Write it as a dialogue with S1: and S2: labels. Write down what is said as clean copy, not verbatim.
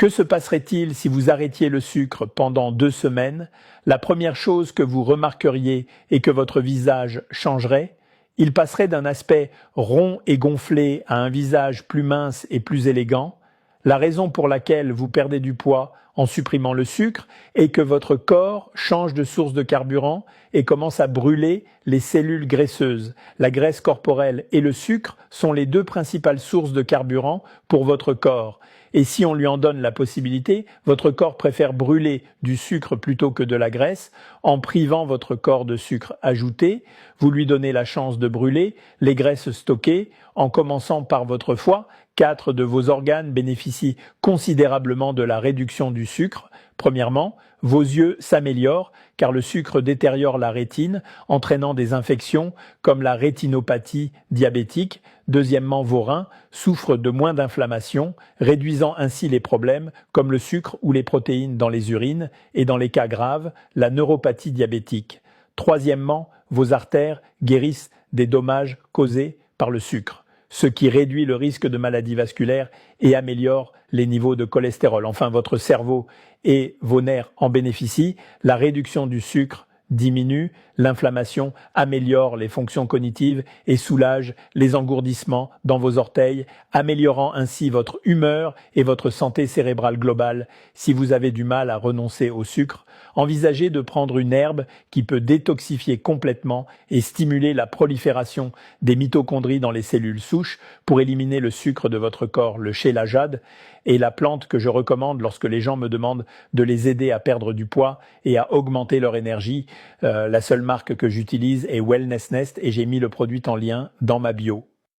S1: Que se passerait-il si vous arrêtiez le sucre pendant 2 semaines? La première chose que vous remarqueriez est que votre visage changerait. Il passerait d'un aspect rond et gonflé à un visage plus mince et plus élégant. La raison pour laquelle vous perdez du poids en supprimant le sucre est que votre corps change de source de carburant et commence à brûler les cellules graisseuses. La graisse corporelle et le sucre sont les 2 principales sources de carburant pour votre corps. Et si on lui en donne la possibilité, votre corps préfère brûler du sucre plutôt que de la graisse. En privant votre corps de sucre ajouté, vous lui donnez la chance de brûler les graisses stockées, en commençant par votre foie. 4 de vos organes bénéficient considérablement de la réduction du sucre. Premièrement, vos yeux s'améliorent car le sucre détériore la rétine, entraînant des infections comme la rétinopathie diabétique. Deuxièmement, vos reins souffrent de moins d'inflammation, réduisant ainsi les problèmes comme le sucre ou les protéines dans les urines et dans les cas graves, la neuropathie diabétique. Troisièmement, vos artères guérissent des dommages causés par le sucre, ce qui réduit le risque de maladies vasculaires et améliore les niveaux de cholestérol. Enfin, votre cerveau et vos nerfs en bénéficient. La réduction du sucre diminue l'inflammation, améliore les fonctions cognitives et soulage les engourdissements dans vos orteils, améliorant ainsi votre humeur et votre santé cérébrale globale. Si vous avez du mal à renoncer au sucre, envisagez de prendre une herbe qui peut détoxifier complètement et stimuler la prolifération des mitochondries dans les cellules souches pour éliminer le sucre de votre corps. Le shélajade est la plante que je recommande lorsque les gens me demandent de les aider à perdre du poids et à augmenter leur énergie. La seule marque que j'utilise est Wellness Nest et j'ai mis le produit en lien dans ma bio.